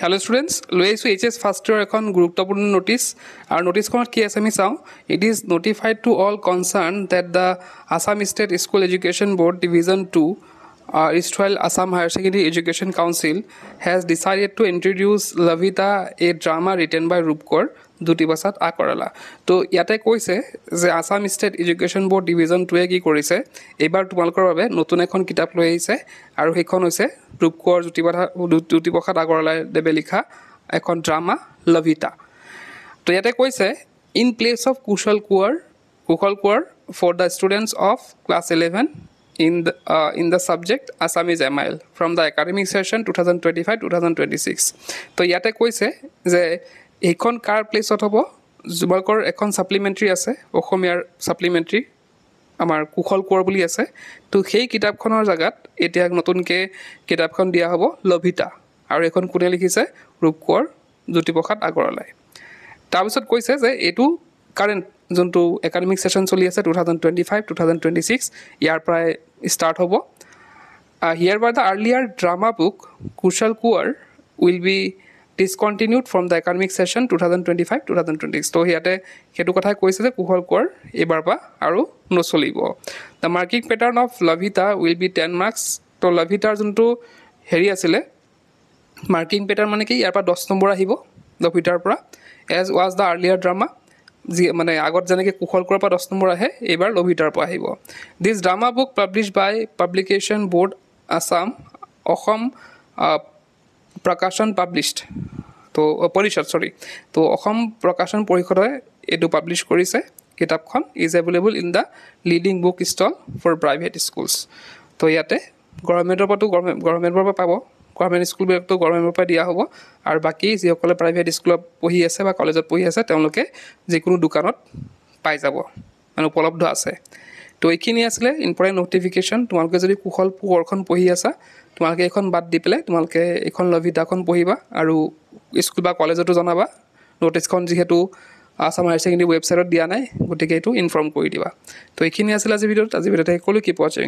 Hello students, লৈ আহিছোঁ HS first year এখন গুৰুত্বপূৰ্ণ নোটিছ আৰু নোটিছখনত কি আছে আমি চাওঁ it is notified to all concern that the Assam state school education board division 2 erstwhile Assam Higher Secondary Education Council has decided to introduce Lavita, a drama written by Rupkor Dutibasat Akorala. তো ইয়াতে কৈছে যে Assam state education board division 2 কি কৰিছে এবাৰ তোমালোকৰ বাবে নতুন এখন কিতাপ লৈ আহিছে আৰু সেইখন হৈছে ৰূপকৰ জ্যোতিপ্ৰসাদ আগৰৱালাই দেৱে লিখা এখন ড্ৰামা লভিতা তো ইয়াতে কৈছে in place of Kushal Konwar for the students of class 11 in the subject Assamese MIL from the academic session 2025-2026 তো ইয়াতে কৈছে যে এইখন কাৰ প্লেসত হ'ব জুবালকৰ এখন সাপ্লিমেন্টাৰী আছে অসমীয়াৰ সাপ্লিমেন্টাৰী আমাৰ কুশল কোঁৱৰ বুলি আছে তো সেই কিতাপখনৰ জাগাত এতিয়া নতুনকে কিতাপখন দিয়া হ'ব লভিতা আৰু এখন কোনে লিখিছে ৰূপকৰ জ্যোতিপ্ৰসাদ আগৰৱালাই তাৰপিছত কৈছে যে এটো কাৰেন্ট যোনটো একাডেমিক সেশন চলি আছে 2025-2026 ইয়াৰ প্ৰায় স্টার্ট হ'ব here by the earlier drama book Kushal Kuar will be discontinued from the academic session 2025-2026 তো হিয়াতে হেতু কথা কৈছে যে কুশল কোঁৱৰ এবাৰ পা আৰু নচলিব the marking pattern of Lavita will be 10 marks তো লভিতাৰ যোনটো হেৰি আছিল মাৰ্কিং প্যাটাৰ্ন মানে কি ইয়াৰ পৰা 10 নম্বৰ আহিব লভিতাৰ পৰা as was the earlier drama মানে আগত যেনেকৈ কুশল কোঁৱৰৰ পৰা 10 নম্বৰ আহে এবাৰ লভিতাৰ পৰা আহিব this drama book published by publication board Assam Asom প্ৰকাশন পাবলিশড তো পৰিষদ তো অসম প্ৰকাশন পৰিষদে এটো পাবলিশ কৰিছে কিতাপখন is available in the leading book stall for private schools তো ইয়াতে গভৰ্ণমেণ্টৰ পৰা পাব গভৰ্ণমেণ্ট স্কুলবিলাকতো গভৰ্ণমেণ্টৰ পৰা দিয়া হ'ব আৰু বাকি যিসকলে প্ৰাইভেট স্কুলত পঢ়ি আছে বা কলেজত পঢ়ি আছে তেওঁলোকে যিকোনো দোকানত পাই যাব মানে উপলব্ধ আছে তো এইখিনি আছিলে ইম্পৰ্টেণ্ট নটিফিকেশ্যন তোমালোকে যদি কুশল কোঁৱৰখন পঢ়ি আছা তোমালোকে এখন বাদ দি পেলাই তোমালোকে এখন লভিতাখন পঢ়িবা আৰু স্কুল বা কলেজতো জনাবা নোটিছখন যিহেতু আসাম হায়াৰ ছেকেণ্ডেৰী ৱেবছাইটত দিয়া নাই গতিকে এইটো ইনফৰ্ম কৰি দিবা তো এইখিনি আছিলে আজি ভিডিঅ'তে সকলো কি পোৱা যায়